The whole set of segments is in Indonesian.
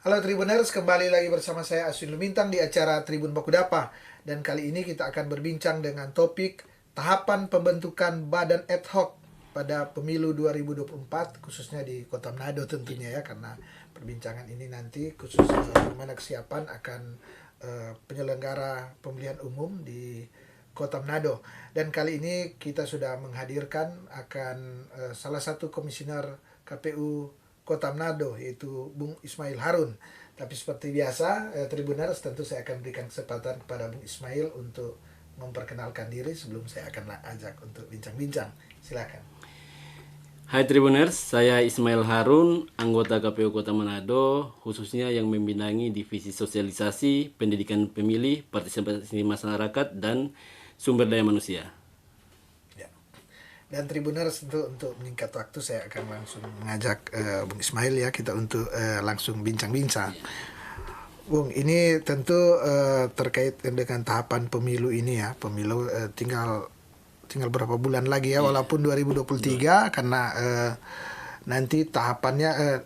Halo Tribuners, kembali lagi bersama saya Aswin Lumintang di acara Tribun Bakudapa. Dan kali ini kita akan berbincang dengan topik tahapan pembentukan badan ad hoc pada pemilu 2024, khususnya di Kota Manado tentunya ya, karena perbincangan ini nanti khusus bagaimana kesiapan akan penyelenggara pemilihan umum di Kota Manado. Dan kali ini kita sudah menghadirkan akan salah satu komisioner KPU Kota Manado, yaitu Bung Ismail Harun. Tapi seperti biasa, Tribuners, tentu saya akan berikan kesempatan kepada Bung Ismail untuk memperkenalkan diri sebelum saya akan ajak untuk bincang-bincang. Silakan. Hai Tribuners, saya Ismail Harun, anggota KPU Kota Manado, khususnya yang membinangi divisi sosialisasi, pendidikan pemilih, partisipasi masyarakat, dan sumber daya manusia. Dan Tribuners, tentu untuk menyingkat waktu saya akan langsung mengajak Bung Ismail ya, kita untuk langsung bincang-bincang. Bung, ini tentu terkait dengan tahapan pemilu ini ya. Pemilu tinggal berapa bulan lagi ya, walaupun 2023 karena nanti tahapannya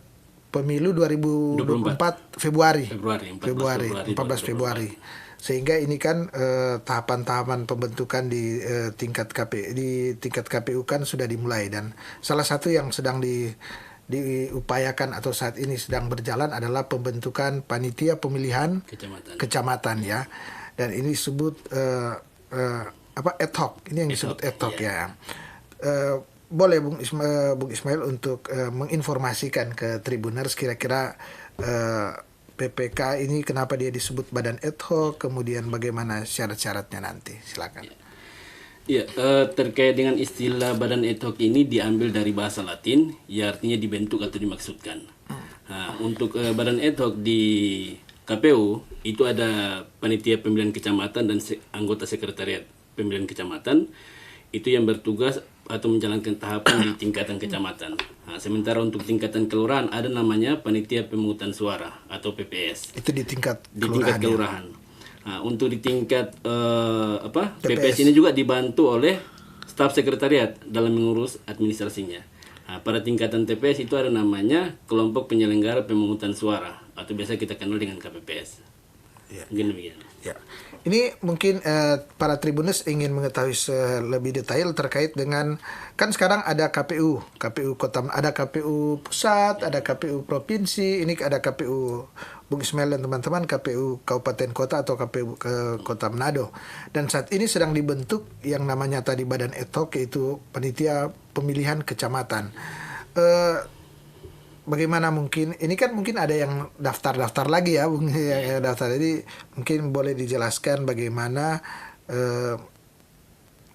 pemilu 2024 Februari 14 Februari. Sehingga ini kan tahapan-tahapan pembentukan di tingkat KPU kan sudah dimulai, dan salah satu yang sedang diupayakan atau saat ini sedang berjalan adalah pembentukan panitia pemilihan kecamatan ya. Dan ini disebut ad hoc. Ini yang disebut ad hoc ya. Boleh Bung Ismail untuk menginformasikan ke Tribuners kira-kira PPK ini kenapa dia disebut badan ad hoc, kemudian bagaimana syarat-syaratnya nanti. Silakan. Ya, terkait dengan istilah badan ad hoc ini diambil dari bahasa Latin, ya artinya dibentuk atau dimaksudkan. Nah, untuk badan ad hoc di KPU itu ada panitia pemilihan kecamatan dan anggota sekretariat pemilihan kecamatan, itu yang bertugas atau menjalankan tahapan di tingkatan kecamatan. Nah, sementara untuk tingkatan kelurahan ada namanya panitia pemungutan suara atau PPS. Itu di tingkat kelurahan. Nah, untuk di tingkat PPS ini juga dibantu oleh staf sekretariat dalam mengurus administrasinya. Nah, pada tingkatan TPS itu ada namanya kelompok penyelenggara pemungutan suara atau biasa kita kenal dengan KPPS. Ya. Demikian. Ya. Ini mungkin para Tribuners ingin mengetahui lebih detail terkait dengan, kan sekarang ada KPU Kota, ada KPU pusat, ada KPU provinsi, ini ada KPU Bung Ismail dan teman-teman KPU Kabupaten Kota atau KPU ke Kota Manado. Dan saat ini sedang dibentuk yang namanya tadi badan ad hoc, yaitu panitia pemilihan kecamatan. Bagaimana mungkin ini kan mungkin ada yang daftar lagi ya Bung, ya, daftar. Jadi mungkin boleh dijelaskan bagaimana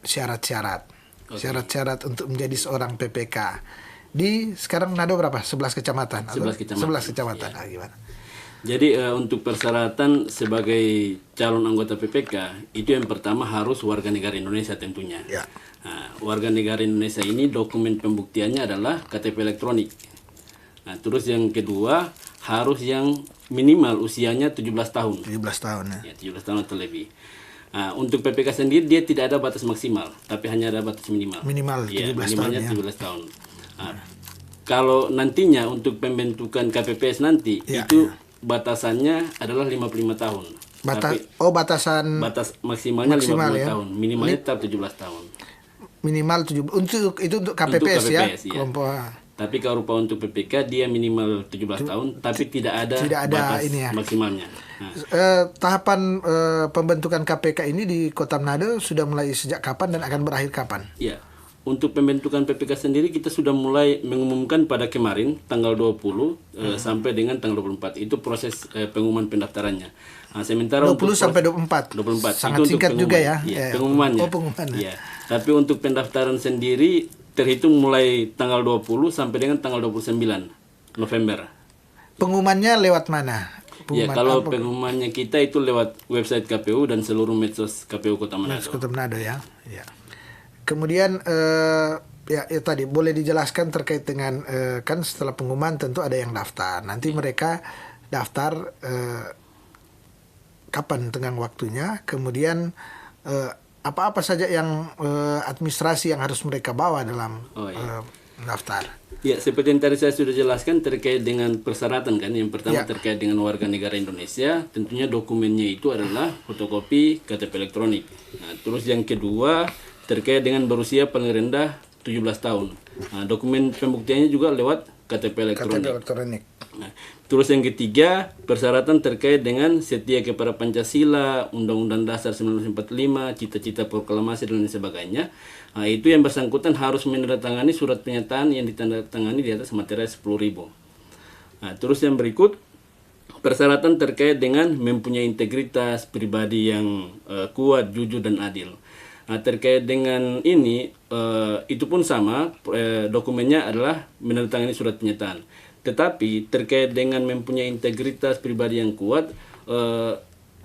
syarat-syarat untuk menjadi seorang PPK di sekarang Manado berapa? 11 kecamatan. 11 kecamatan. Ya. Gimana? Jadi untuk persyaratan sebagai calon anggota PPK itu yang pertama harus warga negara Indonesia tentunya. Ya. Nah, warga negara Indonesia ini dokumen pembuktiannya adalah KTP elektronik. Nah, terus yang kedua harus yang minimal usianya 17 tahun. 17 tahun ya. Ya, 17 tahun atau lebih. Nah, untuk PPK sendiri dia tidak ada batas maksimal, tapi hanya ada batas minimal. Minimal 17 ya, minimalnya tahun. 17 tahun. Nah, kalau nantinya untuk pembentukan KPPS nanti itu batasannya adalah 55 tahun. Batas maksimalnya 50 tahun, minimalnya tetap 17 tahun. Minimal 17 untuk KPPS, ya. Kelompok. Tapi kalau rupa untuk PPK dia minimal 17 tahun, tapi tidak ada batas ini ya, maksimalnya. Nah. Tahapan pembentukan KPK ini di Kota Manado sudah mulai sejak kapan dan akan berakhir kapan? Ya, untuk pembentukan PPK sendiri kita sudah mulai mengumumkan pada kemarin tanggal 20 sampai dengan tanggal 24. Itu proses pengumuman pendaftarannya. Nah, sementara 20 sampai 24. Sangat itu singkat juga ya. Pengumumannya. Pengumumannya. Ya. Tapi untuk pendaftaran sendiri terhitung mulai tanggal 20 sampai dengan tanggal 29 November. Pengumumannya lewat mana? Kalau pengumumannya kita itu lewat website KPU dan seluruh medsos KPU Kota Manado. Kota Manado ya. Kemudian tadi boleh dijelaskan terkait dengan kan setelah pengumuman tentu ada yang daftar. Nanti mereka daftar kapan tenggang waktunya, kemudian apa-apa saja yang administrasi yang harus mereka bawa dalam mendaftar. Ya, seperti yang tadi saya sudah jelaskan terkait dengan persyaratan kan. Yang pertama terkait dengan warga negara Indonesia, tentunya dokumennya itu adalah fotokopi KTP elektronik. Nah, terus yang kedua terkait dengan berusia paling rendah 17 tahun. Nah, dokumen pembuktiannya juga lewat KTP elektronik. KTP elektronik. Nah, terus yang ketiga, persyaratan terkait dengan setia kepada Pancasila, Undang-Undang Dasar 1945, cita-cita proklamasi dan lain sebagainya. Nah, itu yang bersangkutan harus menandatangani surat pernyataan yang ditandatangani di atas materai 10.000. Nah, terus yang berikut, persyaratan terkait dengan mempunyai integritas pribadi yang kuat, jujur dan adil. Nah, terkait dengan ini, itu pun sama, dokumennya adalah menandatangani surat pernyataan. Tetapi terkait dengan mempunyai integritas pribadi yang kuat,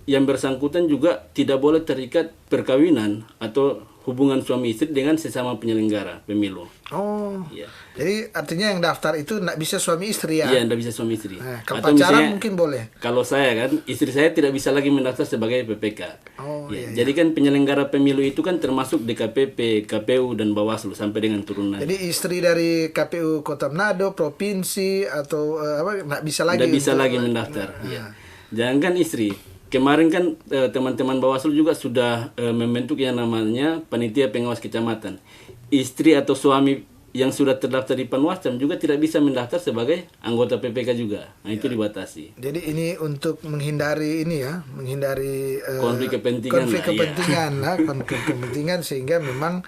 yang bersangkutan juga tidak boleh terikat perkawinan atau hubungan suami istri dengan sesama penyelenggara pemilu. Oh, Ya. jadi artinya yang daftar itu nggak bisa suami istri ya? Iya, tidak bisa suami istri. Nah, kalau Atau pacaran misalnya, mungkin boleh. kalau saya kan, istri saya tidak bisa lagi mendaftar sebagai PPK. Oh, Ya, iya. jadi kan penyelenggara pemilu itu kan termasuk DKPP, KPU dan Bawaslu sampai dengan turunan. Jadi istri dari KPU Kota Manado, provinsi atau nggak bisa lagi. Tidak bisa untuk- lagi mendaftar. Ya. Jangankan istri. Kemarin kan teman-teman Bawaslu juga sudah membentuk yang namanya panitia pengawas kecamatan. Istri atau suami yang sudah terdaftar di Panwascam juga tidak bisa mendaftar sebagai anggota PPK juga. Nah, itu dibatasi. Jadi ini untuk menghindari ini ya, menghindari Konflik kepentingan konflik lah, iya. kepentingan, lah, konflik kepentingan sehingga memang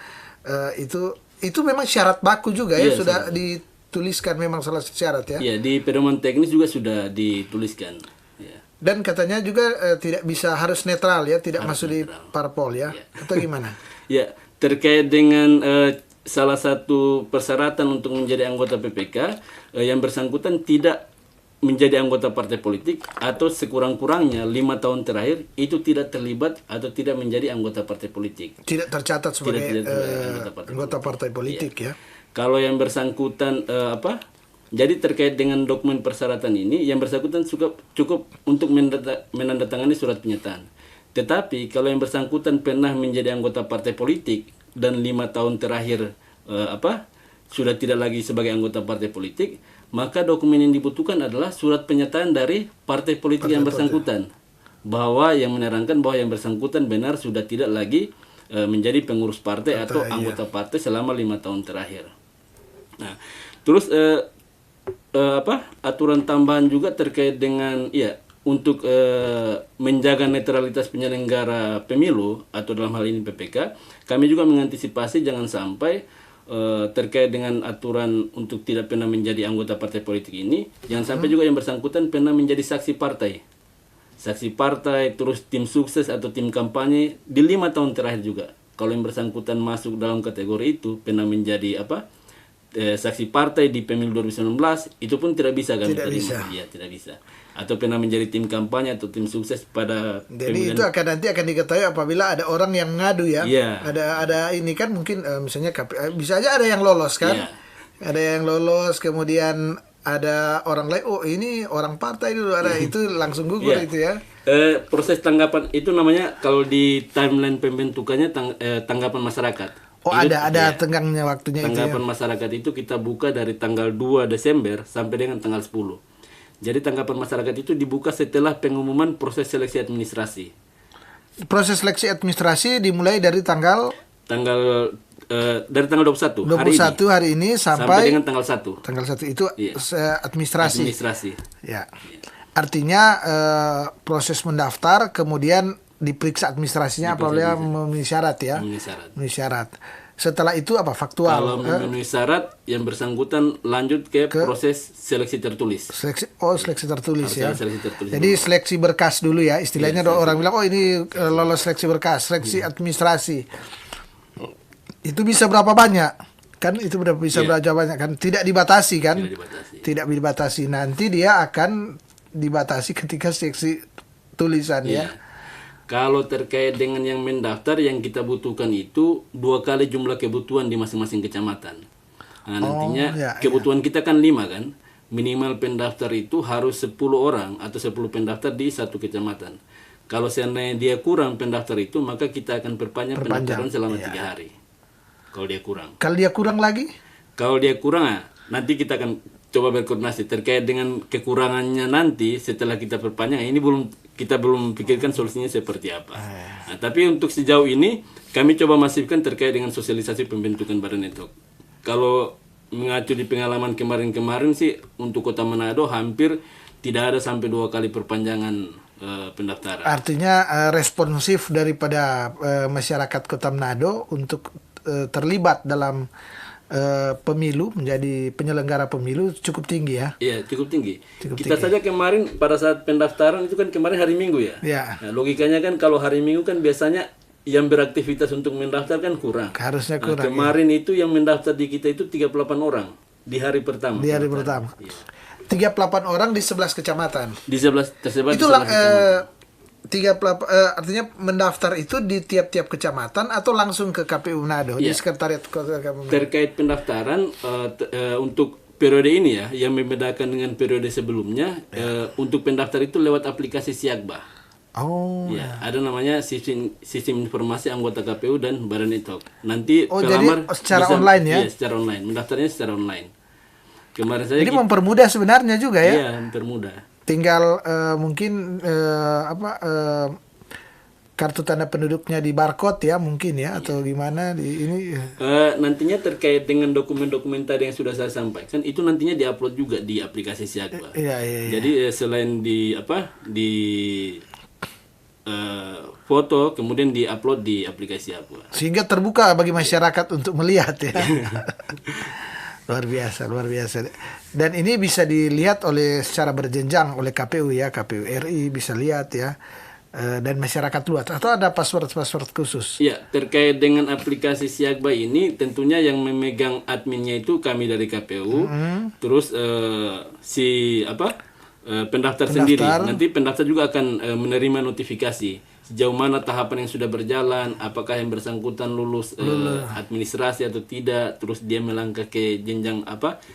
itu memang syarat baku juga ya, Iya, sudah dituliskan memang salah satu syarat ya. Ya, di pedoman teknis juga sudah dituliskan. Ya. Dan katanya juga tidak bisa harus netral ya, tidak Harus masuk netral. di parpol ya, atau gimana? Ya, terkait dengan salah satu persyaratan untuk menjadi anggota PPK, yang bersangkutan tidak menjadi anggota partai politik atau sekurang-kurangnya 5 tahun terakhir itu tidak terlibat atau tidak menjadi anggota partai politik. Tidak tercatat sebagai Tidak tercatat anggota partai politik ya. Kalau yang bersangkutan jadi terkait dengan dokumen persyaratan ini, yang bersangkutan cukup untuk menandatangani surat pernyataan. Tetapi kalau yang bersangkutan pernah menjadi anggota partai politik dan 5 tahun terakhir sudah tidak lagi sebagai anggota partai politik, maka dokumen yang dibutuhkan adalah surat pernyataan dari partai politik yang bersangkutan bahwa yang menerangkan bahwa yang bersangkutan benar sudah tidak lagi menjadi pengurus partai atau anggota partai selama 5 tahun terakhir. Nah, terus aturan tambahan juga terkait dengan untuk menjaga netralitas penyelenggara pemilu atau dalam hal ini PPK, kami juga mengantisipasi jangan sampai terkait dengan aturan untuk tidak pernah menjadi anggota partai politik ini, jangan sampai juga yang bersangkutan pernah menjadi saksi partai, terus tim sukses atau tim kampanye di 5 tahun terakhir juga. Kalau yang bersangkutan masuk dalam kategori itu pernah menjadi saksi partai di pemilu 2019, itu pun tidak bisa kami Tidak terima. bisa. Ya, tidak bisa. Atau pernah menjadi tim kampanye atau tim sukses pada Jadi itu nanti akan diketahui apabila ada orang yang mengadu ya. Iya. Ada ini kan mungkin misalnya bisa aja ada yang lolos kan. Iya. Ada yang lolos kemudian ada orang lain, oh ini orang partai dulu, ada itu langsung gugur Iya. itu ya. Proses tanggapan itu namanya kalau di timeline pembentukannya tanggapan masyarakat. Oh Itu, ada tenggangnya waktunya itu ya. tanggapan masyarakat itu kita buka dari tanggal 2 Desember sampai dengan tanggal 10. Jadi tanggapan masyarakat itu dibuka setelah pengumuman proses seleksi administrasi. Proses seleksi administrasi dimulai dari tanggal Dari tanggal 21, 21 hari ini sampai dengan tanggal 1. tanggal 1 itu Iya. administrasi. Administrasi. Ya. Artinya proses mendaftar kemudian diperiksa administrasinya apabila memenuhi syarat ya. Memenuhi syarat. Setelah itu apa? Faktual. Kalau memenuhi syarat, yang bersangkutan lanjut ke proses seleksi tertulis. Seleksi tertulis Harus ya. ada seleksi tertulis Jadi seleksi berkas dulu ya. Istilahnya Iya, orang bilang, oh ini lolos seleksi berkas, seleksi administrasi. Itu bisa berapa banyak? Kan itu bisa berapa banyak kan? Tidak dibatasi kan? Tidak dibatasi. Nanti dia akan dibatasi ketika seleksi tulisan ya. Kalau terkait dengan yang mendaftar, yang kita butuhkan itu 2 kali jumlah kebutuhan di masing-masing kecamatan. Nah, nantinya kebutuhan kita kan 5 kan. Minimal pendaftar itu harus 10 orang atau 10 pendaftar di satu kecamatan. Kalau seandainya dia kurang pendaftar itu, maka kita akan perpanjang pendaftaran selama 3 hari. Kalau dia kurang. Kalau dia kurang lagi? Kalau dia kurang, nanti kita akan coba berkoordinasi terkait dengan kekurangannya nanti setelah kita perpanjang. Ini kita belum pikirkan solusinya seperti apa. Nah, tapi untuk sejauh ini kami coba masifkan terkait dengan sosialisasi pembentukan badan ad hoc. Kalau mengacu di pengalaman kemarin-kemarin sih untuk Kota Manado hampir tidak ada sampai 2 kali perpanjangan pendaftaran. Artinya responsif daripada masyarakat Kota Manado untuk terlibat dalam pemilu, menjadi penyelenggara pemilu cukup tinggi ya. Iya, cukup tinggi. Cukup Kita tinggi. saja kemarin pada saat pendaftaran itu kan kemarin hari Minggu ya. Ya. Nah, logikanya kan kalau hari Minggu kan biasanya yang beraktivitas untuk mendaftar kan kurang. Harusnya Nah, kurang. kemarin itu yang mendaftar di kita itu 38 orang di hari pertama. Di hari pendaftaran. pertama. Iya. 38 orang di 11 kecamatan. Di 11 tersebar di Itulah 11 kecamatan. artinya mendaftar itu di tiap-tiap kecamatan atau langsung ke KPU Manado di Iya. sekretariat Kota Manado. Terkait pendaftaran untuk periode ini ya, yang membedakan dengan periode sebelumnya, untuk pendaftar itu lewat aplikasi Siakba. Oh. Ya, ada namanya sistem informasi anggota KPU dan Badan ad hoc. Nanti Oh, pelamar jadi secara online ya? Iya, secara online. Mendaftarnya secara online. Kemarin saya Jadi mempermudah sebenarnya juga ya. iya, mempermudah. Tinggal mungkin kartu tanda penduduknya di barcode ya mungkin ya atau gimana di ini. Nantinya terkait dengan dokumen-dokumen tadi yang sudah saya sampaikan itu nantinya diupload juga di aplikasi Siakba. Iya, iya, iya. Jadi selain di foto kemudian diupload di aplikasi Siakba. Sehingga terbuka bagi masyarakat untuk melihat ya. Luar biasa, luar biasa. Dan ini bisa dilihat secara berjenjang oleh KPU ya, KPU RI bisa lihat ya. Dan masyarakat luas atau ada password khusus? Ya, terkait dengan aplikasi Siakba ini tentunya yang memegang adminnya itu kami dari KPU. Terus pendaftar sendiri. Nanti pendaftar juga akan menerima notifikasi sejauh mana tahapan yang sudah berjalan, apakah yang bersangkutan lulus administrasi atau tidak, terus dia melangkah ke jenjang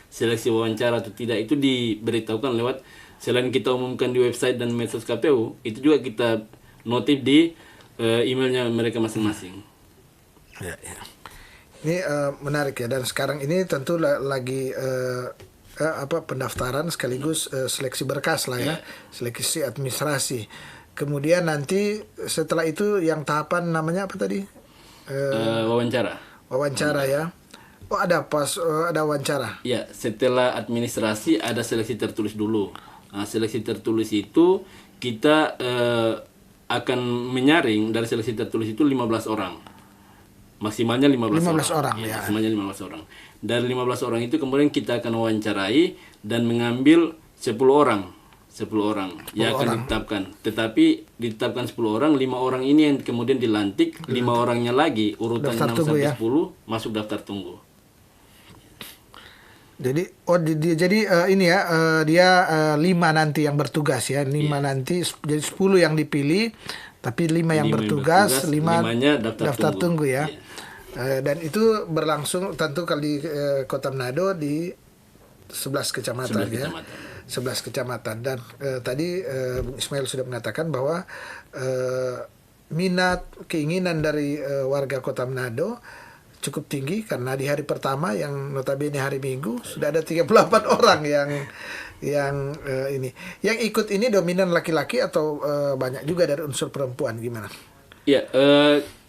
seleksi wawancara atau tidak, itu diberitahukan lewat, selain kita umumkan di website dan medsos KPU, itu juga kita notif di emailnya mereka masing-masing. Ya, ya. Ini menarik ya, dan sekarang ini tentu lagi pendaftaran sekaligus seleksi berkas lah ya, seleksi administrasi. Kemudian nanti setelah itu yang tahapan namanya apa tadi? Wawancara. Wawancara ya. Oh ada ada wawancara. Ya, setelah administrasi ada seleksi tertulis dulu. Nah, seleksi tertulis itu kita akan menyaring dari seleksi tertulis itu 15 orang. Maksimalnya 15 orang ya. ya. Maksimalnya 15 orang. Dari 15 orang itu kemudian kita akan wawancarai dan mengambil 10 orang yang akan ditetapkan. Tetapi ditetapkan 10 orang, 5 orang ini yang kemudian dilantik, 5 orangnya lagi urutan Daftar 6 tunggu sampai ya. 10 masuk daftar tunggu. Jadi ini ya dia 5 nanti yang bertugas ya, 5 nanti jadi 10 yang dipilih, tapi 5 yang bertugas, 5 limanya daftar tunggu ya. Iya. Dan itu berlangsung tentu kali Kota Manado di 11 kecamatan 11 ya. kecamatan. 11 kecamatan dan tadi Bung Ismail sudah mengatakan bahwa minat keinginan dari warga Kota Manado cukup tinggi karena di hari pertama yang notabene hari Minggu sudah ada 38 orang yang ini. Yang ikut ini dominan laki-laki atau banyak juga dari unsur perempuan, gimana? Ya,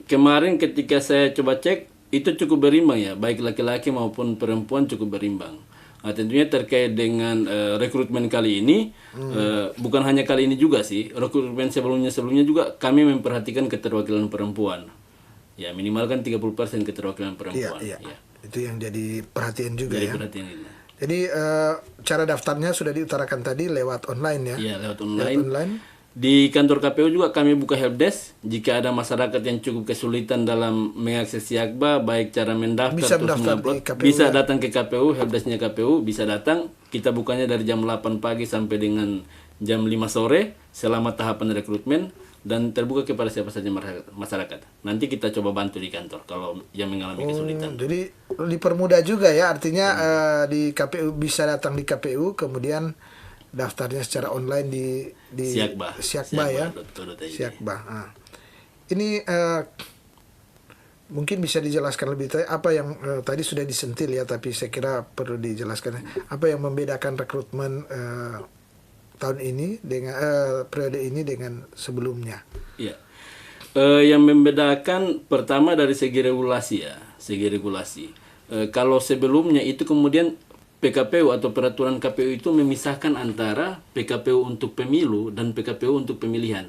kemarin ketika saya coba cek itu cukup berimbang ya, baik laki-laki maupun perempuan cukup berimbang. Nah, tentunya terkait dengan rekrutmen kali ini, bukan hanya kali ini juga sih, rekrutmen sebelumnya juga kami memperhatikan keterwakilan perempuan. Ya, minimal kan 30% keterwakilan perempuan. Iya. Ya. Itu yang jadi perhatian juga Jadi ya. perhatian ini. Jadi cara daftarnya sudah diutarakan tadi lewat online ya. Iya, lewat Lewat online. Di kantor KPU juga kami buka helpdesk. Jika ada masyarakat yang cukup kesulitan dalam mengakses Siakba, baik cara mendaftar Bisa terus mendaftar mengupload, di KPU, bisa ya? datang ke KPU, helpdesknya KPU, bisa datang. Kita bukanya dari jam 8 pagi sampai dengan jam 5 sore selama tahapan rekrutmen dan terbuka kepada siapa saja masyarakat. Nanti kita coba bantu di kantor kalau yang mengalami kesulitan. Jadi dipermudah juga ya, artinya di KPU bisa datang di KPU, kemudian daftarnya secara online di Siakba ya. .co.id. Siakba. Ini Mungkin bisa dijelaskan lebih apa yang tadi sudah disentil ya, tapi saya kira perlu dijelaskan apa yang membedakan rekrutmen tahun ini dengan periode ini dengan sebelumnya. Ya. Yang membedakan pertama dari segi regulasi ya, segi regulasi. Kalau sebelumnya itu kemudian PKPU atau peraturan KPU itu memisahkan antara PKPU untuk pemilu dan PKPU untuk pemilihan.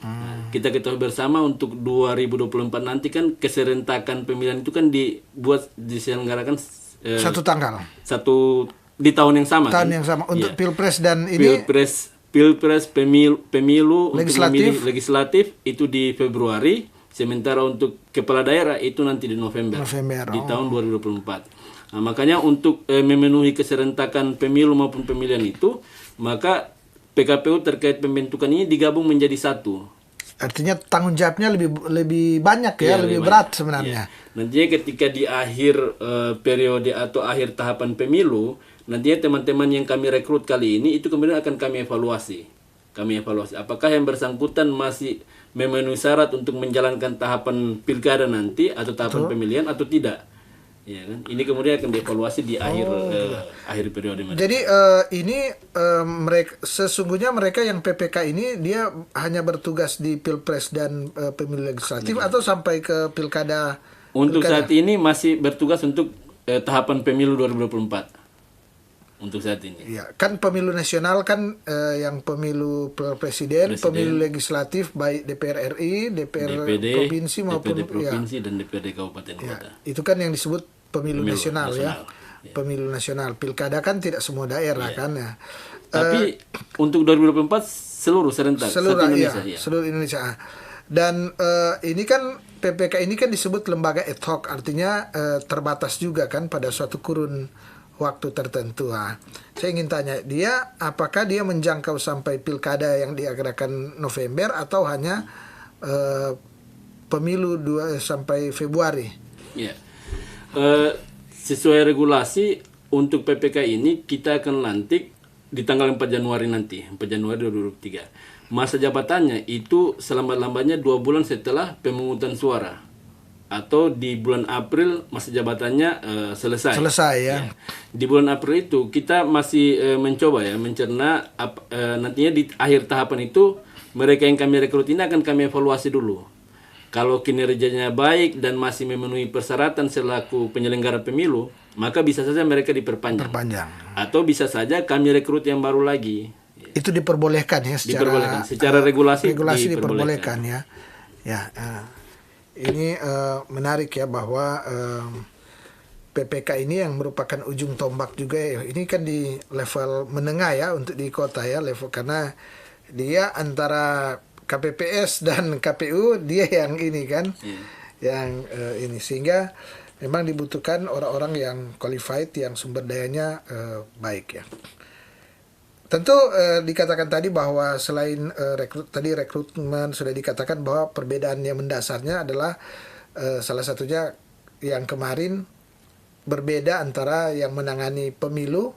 Nah, kita ketahui bersama untuk 2024 nanti kan keserentakan pemilihan itu kan diselenggarakan Satu tanggal. Di tahun yang sama. Tahun kan? yang sama untuk Ya. pilpres dan ini Pilpres pemilu untuk memilih Legislatif. legislatif itu di Februari, sementara untuk kepala daerah itu nanti di November. November, Di tahun 2024. Nah, makanya untuk memenuhi keserentakan pemilu maupun pemilihan itu, maka PKPU terkait pembentukan ini digabung menjadi satu. artinya tanggung jawabnya lebih banyak ya, Ya, lebih banyak. berat sebenarnya. Ya. Nantinya ketika di akhir periode atau akhir tahapan pemilu, nantinya teman-teman yang kami rekrut kali ini itu kemudian akan kami evaluasi. Apakah yang bersangkutan masih memenuhi syarat untuk menjalankan tahapan pilkada nanti atau tahapan pemilihan atau tidak. Ya kan? Ini kemudian akan dievaluasi di akhir periode mereka. Jadi ini mereka sesungguhnya mereka yang PPK ini dia hanya bertugas di pilpres dan pemilu legislatif atau sampai ke pilkada. Untuk saat ini masih bertugas untuk tahapan pemilu 2024. Untuk saat ini. Ya, kan pemilu nasional kan yang pemilu presiden, pemilu legislatif baik DPR RI, DPR provinsi maupun DPD provinsi dan DPD kabupaten kota. Itu kan yang disebut pemilu nasional ya. Ya. Pemilu nasional. Pilkada kan tidak semua daerah kan ya. Tapi untuk 2024 seluruh serentak Seluruh satu Indonesia. ya, seluruh Indonesia. Dan ini kan PPK ini kan disebut lembaga ad hoc, artinya terbatas juga kan pada suatu kurun waktu tertentu. Saya ingin tanya, apakah dia menjangkau sampai pilkada yang diadakan November atau hanya pemilu sampai Februari? Ya. Sesuai regulasi untuk PPK ini kita akan lantik di tanggal 4 Januari nanti, 4 Januari 2023. Masa jabatannya itu selambat-lambatnya 2 bulan setelah pemungutan suara. Atau di bulan April masa jabatannya selesai. Selesai ya. Di bulan April itu kita masih mencoba ya mencerna nantinya di akhir tahapan itu mereka yang kami rekrut ini akan kami evaluasi dulu. Kalau kinerjanya baik dan masih memenuhi persyaratan selaku penyelenggara pemilu, maka bisa saja mereka diperpanjang. Atau bisa saja kami rekrut yang baru lagi. Itu diperbolehkan ya secara regulasi diperbolehkan ya. Ya. Ini menarik ya bahwa PPK ini yang merupakan ujung tombak juga ya. Ini kan di level menengah ya untuk di kota ya, level karena dia antara KPPS dan KPU dia yang ini kan, yang ini sehingga memang dibutuhkan orang-orang yang qualified, yang sumber dayanya baik ya. Tentu dikatakan tadi bahwa selain rekrutmen sudah dikatakan bahwa perbedaan yang mendasarnya adalah salah satunya yang kemarin berbeda antara yang menangani pemilu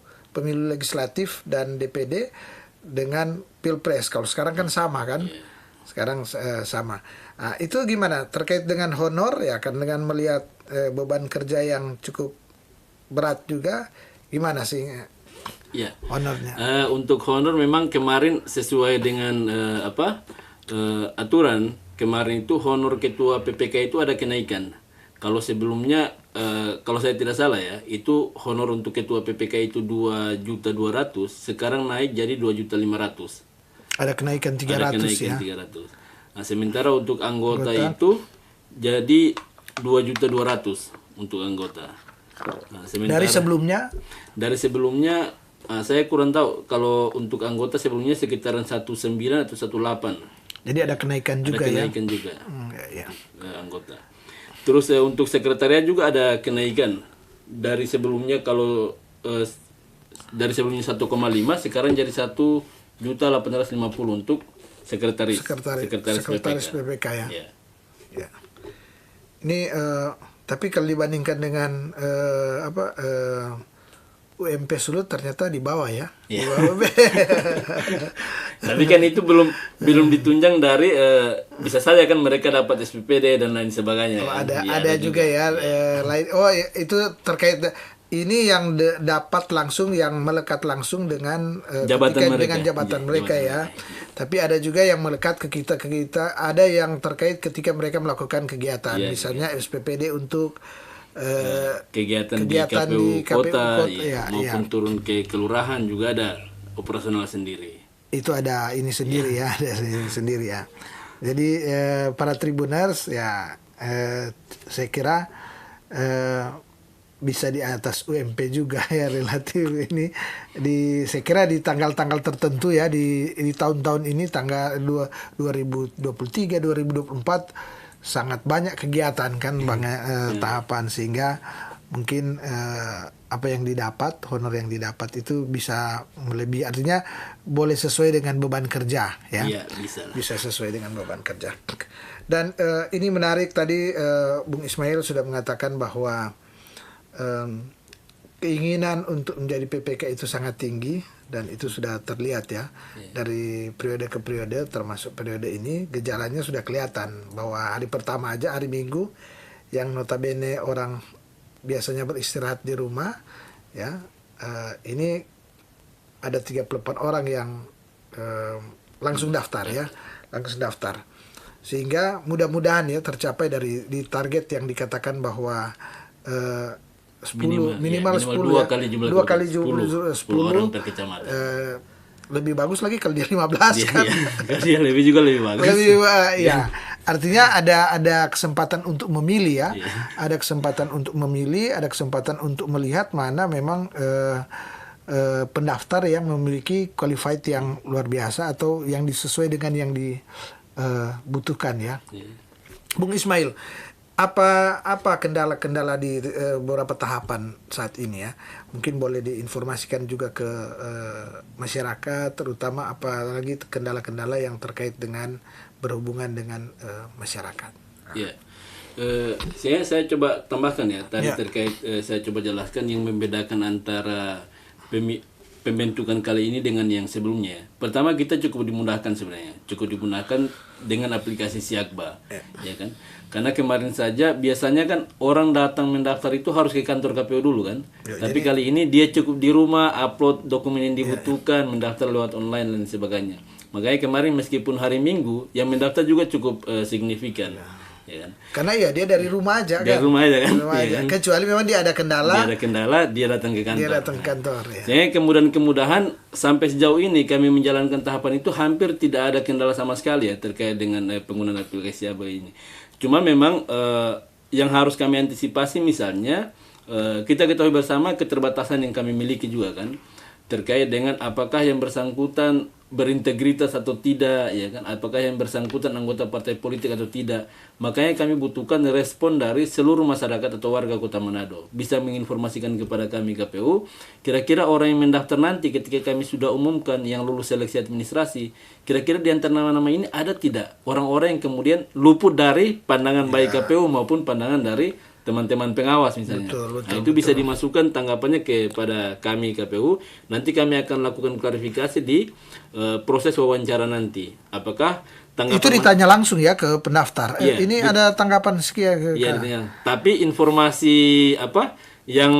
legislatif dan DPD dengan pilpres. Kalau sekarang kan sama kan? Sekarang sama. Nah, itu gimana terkait dengan honor ya kan, dengan melihat beban kerja yang cukup berat juga, gimana sih? Ya. Honornya. Untuk honor memang kemarin sesuai dengan aturan kemarin itu honor ketua PPK itu ada kenaikan. Kalau sebelumnya kalau saya tidak salah ya, itu honor untuk ketua PPK itu 2.200.000, sekarang naik jadi 2.500.000. Ada kenaikan 300 ada kenaikan ya. 300. Nah, sementara untuk anggota itu jadi 2.200.000 untuk anggota. Nah, Dari sebelumnya? Dari sebelumnya saya kurang tahu, kalau untuk anggota sebelumnya sekitaran 19 atau 18. Jadi ada kenaikan juga ya. Ada kenaikan juga. Ya. Anggota. Terus untuk sekretariat juga ada kenaikan. Dari sebelumnya dari sebelumnya 1,5 sekarang jadi 1.850.000 untuk sekretaris PPK ya. Ya. Ini tapi kalau dibandingkan dengan UMP Sulut ternyata di bawah ya. Di Iya. bawah. Tapi kan itu belum ditunjang dari bisa saja kan mereka dapat SPPD dan lain sebagainya. Oh, kan? ada Iya, ada juga ya lain. Oh, itu terkait ini yang dapat langsung, yang melekat langsung dengan Jabatan ketika mereka. dengan jabatan Iya, mereka jabatan ya. mereka. Tapi ada juga yang melekat ke kita, ada yang terkait ketika mereka melakukan kegiatan, Iya, misalnya SPPD untuk kegiatan kegiatan di KPU, di KPU kota, kota, iya, ya, maupun ya. turun ke kelurahan juga ada operasional sendiri. Itu ada ini sendiri ya, ada ini sendiri ya. Jadi para tribuners ya, saya kira bisa di atas UMP juga ya, relatif ini saya kira di tanggal-tanggal tertentu ya, di tahun-tahun ini tanggal 2023 2024 sangat banyak kegiatan kan, banyak tahapan, sehingga mungkin apa yang didapat, honor yang didapat itu bisa melebihi, artinya boleh sesuai dengan beban kerja ya. Iya, bisa. Sesuai dengan beban kerja. Dan ini menarik tadi Bung Ismail sudah mengatakan bahwa keinginan untuk menjadi PPK itu sangat tinggi, dan itu sudah terlihat ya dari periode ke periode, termasuk periode ini gejalanya sudah kelihatan bahwa hari pertama aja, hari Minggu, yang notabene orang biasanya beristirahat di rumah ya, ini ada 38 orang yang langsung daftar ya, langsung daftar, sehingga mudah-mudahan ya tercapai di target yang dikatakan bahwa 10 minimal 10 dua ya. kali jumlah Dua kali 10 orang per kecamatan. Lebih bagus lagi kalau dia 15 kan. Iya, lebih bagus. Ya. Artinya ada kesempatan untuk memilih ya. Iya. Ada kesempatan untuk memilih, ada kesempatan untuk melihat mana memang pendaftar yang memiliki qualified yang luar biasa atau yang disesuai dengan yang dibutuhkan ya. Iya. Bung Ismail, apa kendala-kendala di beberapa tahapan saat ini ya? Mungkin boleh diinformasikan juga ke masyarakat, terutama apalagi kendala-kendala yang terkait dengan berhubungan dengan masyarakat. Iya. Saya coba tambahkan ya tadi Ya. terkait saya coba jelaskan yang membedakan antara pembentukan kali ini dengan yang sebelumnya. Pertama, kita cukup dimudahkan sebenarnya. Cukup dimudahkan dengan aplikasi Siakba. Ya kan? Karena kemarin saja biasanya kan orang datang mendaftar itu harus ke kantor KPU dulu kan. Tapi kali ini dia cukup di rumah upload dokumen yang dibutuhkan, mendaftar lewat online dan sebagainya. Makanya kemarin meskipun hari Minggu yang mendaftar juga cukup signifikan. Ya kan? Karena ya dia dari rumah aja Dari kan. rumah aja kan. Dari rumah Iya aja. kan? Kecuali memang dia ada kendala, Dia ada kendala, dia datang ke kantor. dia datang ke kantor ya. Jadi kemudahan sampai sejauh ini kami menjalankan tahapan itu hampir tidak ada kendala sama sekali ya terkait dengan penggunaan aplikasi Siakba ini. Cuma memang yang harus kami antisipasi misalnya kita ketahui bersama keterbatasan yang kami miliki juga kan terkait dengan apakah yang bersangkutan berintegritas atau tidak ya kan, apakah yang bersangkutan anggota partai politik atau tidak. Makanya kami butuhkan respon dari seluruh masyarakat atau warga Kota Manado, bisa menginformasikan kepada kami KPU kira-kira orang yang mendaftar nanti ketika kami sudah umumkan yang lulus seleksi administrasi, kira-kira di antara nama-nama ini ada tidak orang-orang yang kemudian luput dari pandangan baik KPU maupun pandangan dari teman-teman pengawas misalnya. Nah, itu bisa dimasukkan tanggapannya kepada kami KPU. Nanti kami akan lakukan klarifikasi di proses wawancara nanti. Apakah tanggapan Itu ditanya langsung ya ke pendaftar. Iya, Ini ada tanggapan sekian. Iya, tapi informasi apa yang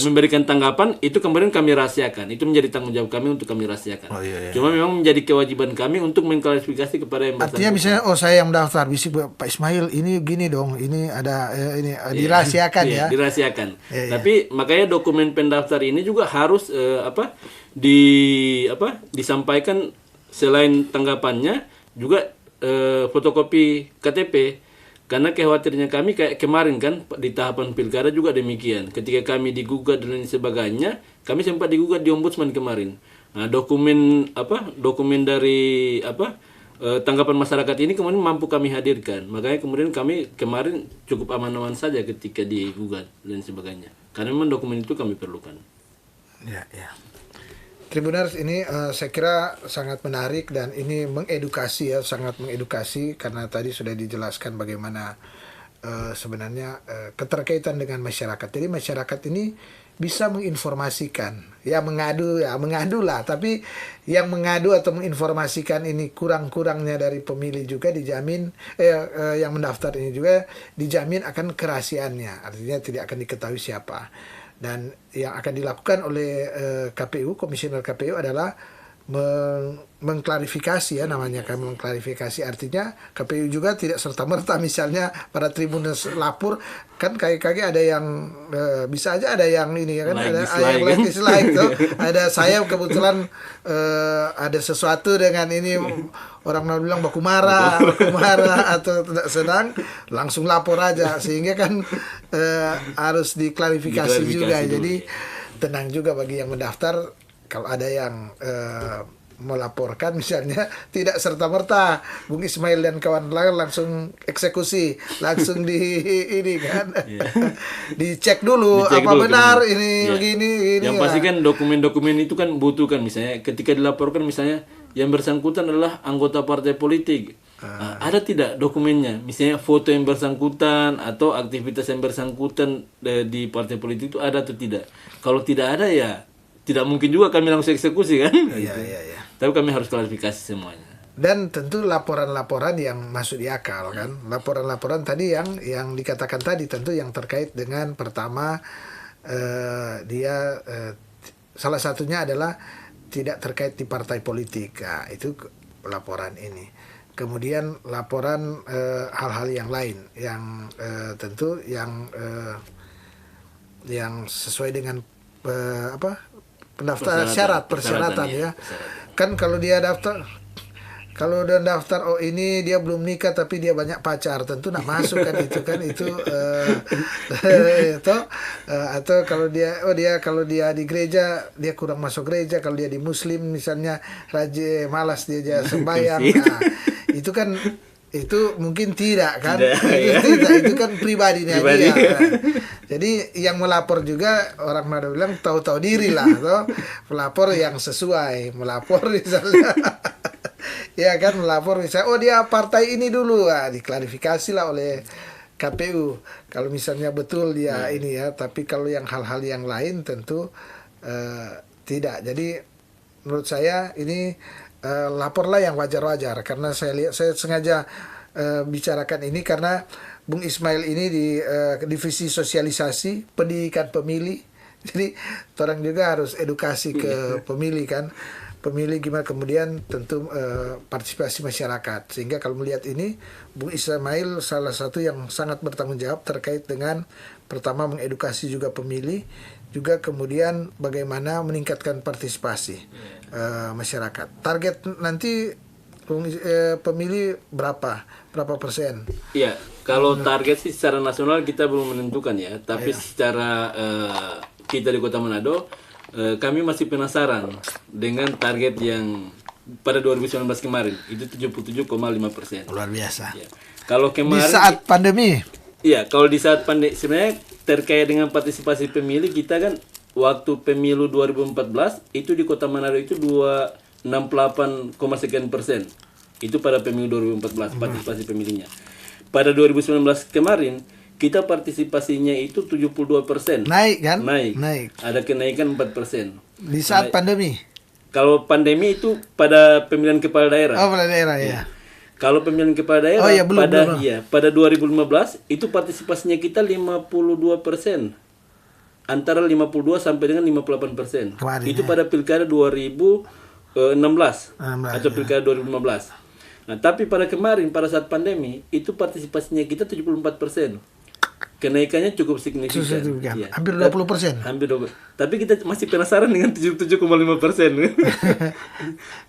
memberikan tanggapan itu kemudian kami rahasiakan. Itu menjadi tanggung jawab kami untuk kami rahasiakan. Oh, iya. Cuma memang menjadi kewajiban kami untuk mengklarifikasi kepada yang Artinya misalnya saya yang mendaftar bisik Pak Ismail ini gini dong, ini ada ini dirahasiakan ya. Dirahasiakan. Iya. Tapi makanya dokumen pendaftar ini juga harus disampaikan selain tanggapannya juga fotokopi KTP. Karena khawatirnya kami kayak kemarin kan di tahapan pilkada juga demikian. Ketika kami digugat dan lain sebagainya, kami sempat digugat di ombudsman kemarin. Nah, dokumen dari tanggapan masyarakat ini kemudian mampu kami hadirkan. Makanya kemudian kami kemarin cukup aman-aman saja ketika digugat dan sebagainya. Karena memang dokumen itu kami perlukan. Ya. Tribuners, ini saya kira sangat menarik dan ini mengedukasi ya, sangat mengedukasi karena tadi sudah dijelaskan bagaimana sebenarnya keterkaitan dengan masyarakat. Jadi masyarakat ini bisa menginformasikan, ya mengadu lah. Tapi yang mengadu atau menginformasikan ini kurang-kurangnya dari pemilih juga dijamin, yang mendaftar ini juga dijamin akan kerahasiaannya. Artinya tidak akan diketahui siapa. Dan yang akan dilakukan oleh KPU, komisioner KPU adalah mengklarifikasi, ya namanya kan mengklarifikasi, artinya KPU juga tidak serta-merta misalnya pada tribuners lapor kan kaki-kaki ada yang bisa aja ada yang ini ya kan, like ada dislike, yang like dislike tuh. Ada saya kebetulan ada sesuatu dengan ini, orang bilang baku marah atau tidak senang, langsung lapor aja, sehingga kan harus diklarifikasi juga. dulu, Jadi ya. tenang juga bagi yang mendaftar. Kalau ada yang melaporkan misalnya, tidak serta-merta Bung Ismail dan kawan lain langsung eksekusi, langsung ini kan, dicek dulu Dicek apa dulu, benar kemudian. ini Ya. begini Yang ya. pasti kan dokumen-dokumen itu kan butuh kan, misalnya ketika dilaporkan misalnya yang bersangkutan adalah anggota partai politik. Nah, ada tidak dokumennya, misalnya foto yang bersangkutan atau aktivitas yang bersangkutan di partai politik itu ada atau tidak. Kalau tidak ada ya tidak mungkin juga kami langsung eksekusi kan. Iya, iya, iya. Tapi kami harus klarifikasi semuanya. Dan tentu laporan-laporan yang masuk di akal kan. Laporan-laporan tadi yang dikatakan tadi tentu yang terkait dengan pertama dia salah satunya adalah tidak terkait di partai politik. Nah, itu laporan ini. Kemudian laporan hal-hal yang lain yang tentu yang sesuai dengan pendaftar persyaratan ya. Kan kalau dia daftar, kalau udah daftar ini dia belum nikah tapi dia banyak pacar, tentu nak masuk kan itu kan itu atau kalau dia di gereja dia kurang masuk gereja, kalau dia di muslim misalnya rajin malas dia aja sembahyang. Nah, itu kan itu mungkin tidak kan, itu kan pribadinya dia. Jadi yang melapor juga orang Manado bilang tahu-tahu diri lah, toh melapor yang sesuai, melapor misalnya ya kan, melapor misalnya dia partai ini dulu, diklarifikasi lah oleh KPU kalau misalnya betul dia ini ya. Tapi kalau yang hal-hal yang lain tentu tidak. Jadi menurut saya ini laporlah yang wajar-wajar, karena saya sengaja bicarakan ini karena Bung Ismail ini di divisi sosialisasi pendidikan pemilih. Jadi orang juga harus edukasi ke pemilih kan, pemilih gimana, kemudian tentu partisipasi masyarakat. Sehingga kalau melihat ini Bung Ismail salah satu yang sangat bertanggung jawab terkait dengan pertama mengedukasi juga pemilih, juga kemudian bagaimana meningkatkan partisipasi masyarakat. Target nanti pemilih berapa persen? Iya, kalau target sih secara nasional kita belum menentukan ya, tapi secara kita di Kota Manado kami masih penasaran dengan target yang pada 2019 kemarin itu 77,5%. Luar biasa. Ya. Kalau Di kemarin saat pandemi. iya, kalau di saat pandemi sebenarnya terkait dengan partisipasi pemilih kita kan waktu pemilu 2014 itu di Kota Manado itu 68, sekian persen. Itu pada pemilu 2014 partisipasi pemilihnya. Pada 2019 kemarin kita partisipasinya itu 72%. Naik kan? Naik. Ada kenaikan 4%. Di saat pandemi. Kalau pandemi itu pada pemilihan kepala daerah. Oh, pada daerah ya. Kalau pemilihan kepala daerah belum. pada 2015 itu partisipasinya kita 52%. Antara 52 sampai dengan 58%. Kemarin, itu pada pilkada 2016 atau pilkada 2015. Nah, tapi pada kemarin pada saat pandemi itu partisipasinya kita 74%. Kenaikannya cukup signifikan. Ya. Hampir 20%. Hampir 20%. Tapi kita masih penasaran dengan 77,5%.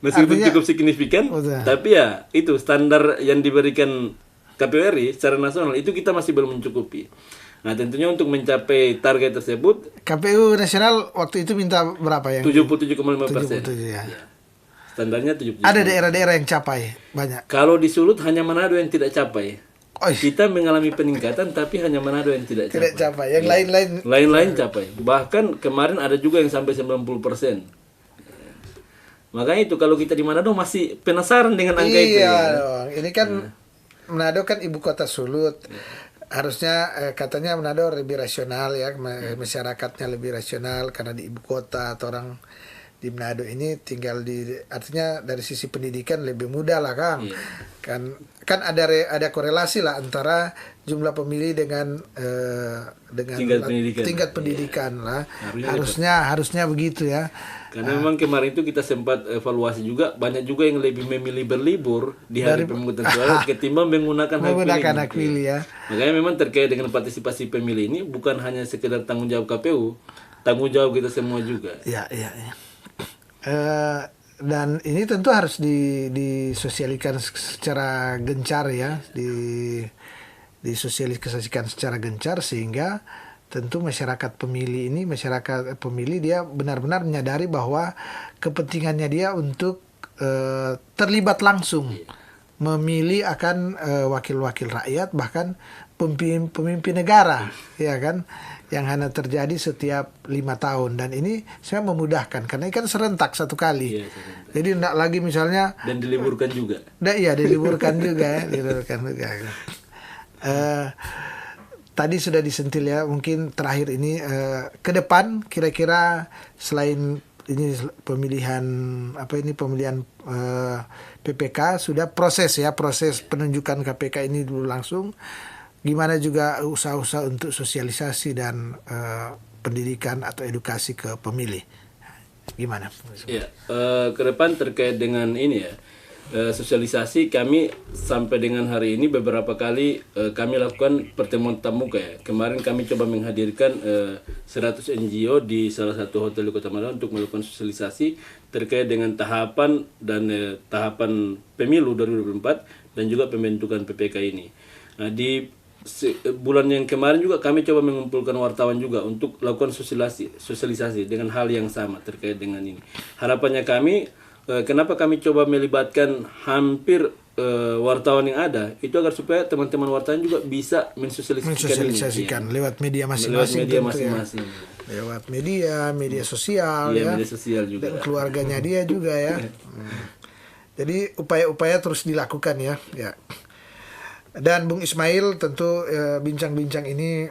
Meskipun cukup signifikan, tapi ya itu standar yang diberikan KPU RI secara nasional itu kita masih belum mencukupi. Nah, tentunya untuk mencapai target tersebut, KPU nasional waktu itu minta berapa yang? 77,5%. 77 ya. Standarnya 77. Ada daerah-daerah yang capai banyak. Kalau di Sulut hanya Manado yang tidak capai. Oh, Kita mengalami peningkatan tapi hanya Manado yang tidak capai. tidak capai. Yang lain-lain Lain-lain capai. Bahkan kemarin ada juga yang sampai 90%. Makanya itu kalau kita di Manado masih penasaran dengan angka itu. iya Ya. dong. Ini kan Manado kan ibu kota Sulut. harusnya katanya Manado lebih rasional ya, masyarakatnya lebih rasional karena di ibu kota atau orang di Manado ini tinggal artinya dari sisi pendidikan lebih mudah lah Kang. Iya. Kan ada korelasi lah antara jumlah pemilih dengan tingkat pendidikan lah. Harusnya begitu ya. Karena memang kemarin itu kita sempat evaluasi juga, banyak juga yang lebih memilih berlibur di hari pemungutan suara ketimbang menggunakan hak pilih ya. Makanya memang terkait dengan partisipasi pemilih ini bukan hanya sekedar tanggung jawab KPU, tanggung jawab kita semua juga. Iya. Dan ini tentu harus disosialisasikan secara gencar ya, disosialisasikan secara gencar sehingga tentu masyarakat pemilih dia benar-benar menyadari bahwa kepentingannya dia untuk terlibat langsung memilih akan wakil-wakil rakyat, bahkan pemimpin negara, ya kan, yang hanya terjadi setiap 5 tahun. Dan ini saya memudahkan karena ini kan serentak satu kali. Iya, serentak. Jadi tidak lagi misalnya dan diliburkan juga. Diliburkan juga. Tadi sudah disentil ya, mungkin terakhir ini ke depan kira-kira selain ini pemilihan PPK sudah proses penunjukan KPK ini dulu langsung, gimana juga usaha-usaha untuk sosialisasi dan pendidikan atau edukasi ke pemilih, gimana? Ya, ke depan terkait dengan ini ya, sosialisasi kami sampai dengan hari ini beberapa kali kami lakukan pertemuan tatap muka ya. Kemarin kami coba menghadirkan 100 NGO di salah satu hotel di Kota Manado untuk melakukan sosialisasi terkait dengan tahapan dan tahapan pemilu 2024 dan juga pembentukan PPK ini. Nah, di bulan yang kemarin juga kami coba mengumpulkan wartawan juga untuk lakukan sosialisasi dengan hal yang sama terkait dengan ini. Harapannya kami, kenapa kami coba melibatkan hampir wartawan yang ada, itu agar supaya teman-teman wartawan juga bisa mensosialisasikan lewat media masing-masing. Lewat media sosial ya. Media sosial juga. Dan keluarganya dia juga ya. Jadi upaya-upaya terus dilakukan ya. Dan Bung Ismail tentu bincang-bincang ini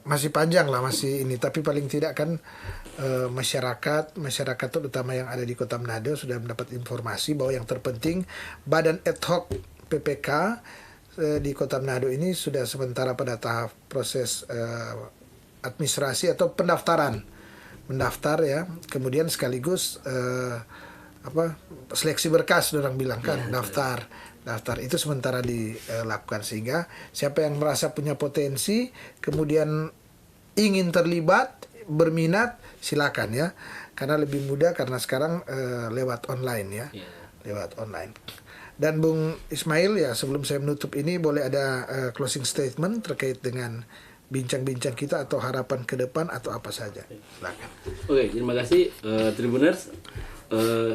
masih panjang lah masih ini, tapi paling tidak kan masyarakat terutama yang ada di Kota Manado sudah mendapat informasi bahwa yang terpenting badan ad hoc PPK di Kota Manado ini sudah sementara pada tahap proses administrasi atau mendaftar ya, kemudian sekaligus seleksi berkas orang bilang kan, daftar itu sementara dilakukan, sehingga siapa yang merasa punya potensi kemudian ingin terlibat berminat silakan ya, karena lebih mudah karena sekarang lewat online ya, lewat online. Dan Bung Ismail ya, sebelum saya menutup ini boleh ada closing statement terkait dengan bincang-bincang kita atau harapan ke depan atau apa saja, silakan. Oke, terima kasih Tribuners.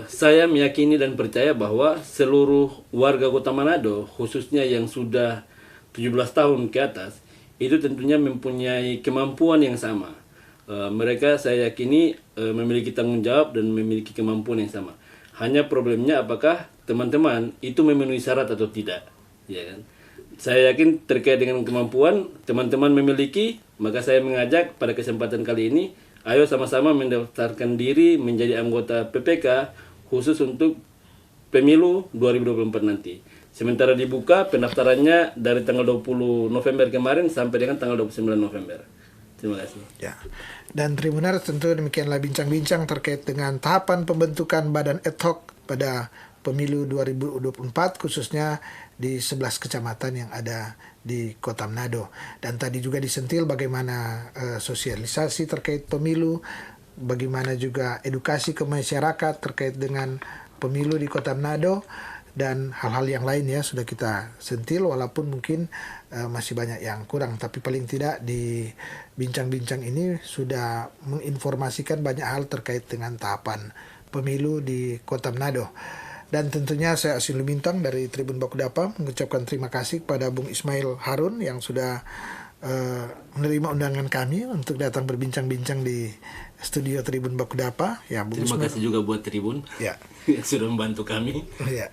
Saya meyakini dan percaya bahwa seluruh warga Kota Manado, khususnya yang sudah 17 tahun ke atas, itu tentunya mempunyai kemampuan yang sama. Mereka saya yakini memiliki tanggung jawab dan memiliki kemampuan yang sama. Hanya problemnya apakah teman-teman itu memenuhi syarat atau tidak, ya kan? Saya yakin terkait dengan kemampuan teman-teman memiliki, maka saya mengajak pada kesempatan kali ini, ayo sama-sama mendaftarkan diri menjadi anggota PPK khusus untuk pemilu 2024 nanti. Sementara dibuka pendaftarannya dari tanggal 20 November kemarin sampai dengan tanggal 29 November. Terima kasih. Ya. Dan Tribuners, tentu demikianlah bincang-bincang terkait dengan tahapan pembentukan badan ad hoc pada pemilu 2024 khususnya di 11 kecamatan yang ada di Kota Manado. Dan tadi juga disentil bagaimana sosialisasi terkait pemilu, bagaimana juga edukasi ke masyarakat terkait dengan pemilu di Kota Manado, dan hal-hal yang lain ya sudah kita sentil, walaupun mungkin masih banyak yang kurang, tapi paling tidak di bincang-bincang ini sudah menginformasikan banyak hal terkait dengan tahapan pemilu di Kota Manado. Dan tentunya saya Asin Lumintang dari Tribun Baku Dapa mengucapkan terima kasih kepada Bung Ismail Harun yang sudah menerima undangan kami untuk datang berbincang-bincang di studio Tribun Bakudapa. Ya, Bung Terima Ismail. kasih juga buat Tribun Ya. yang sudah membantu kami. Ya,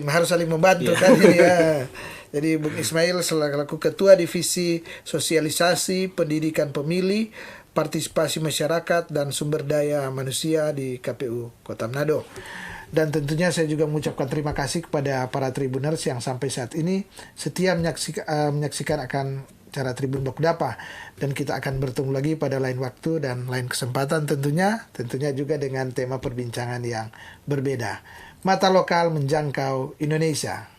harus saling membantu kan ini ya. Jadi Bung Ismail selaku Ketua Divisi Sosialisasi Pendidikan Pemilih, Partisipasi Masyarakat dan Sumber Daya Manusia di KPU Kota Manado. Dan tentunya saya juga mengucapkan terima kasih kepada para Tribuners yang sampai saat ini setia menyaksikan akan cara Tribun Bakudapa, dan kita akan bertemu lagi pada lain waktu dan lain kesempatan tentunya juga dengan tema perbincangan yang berbeda. Mata lokal menjangkau Indonesia.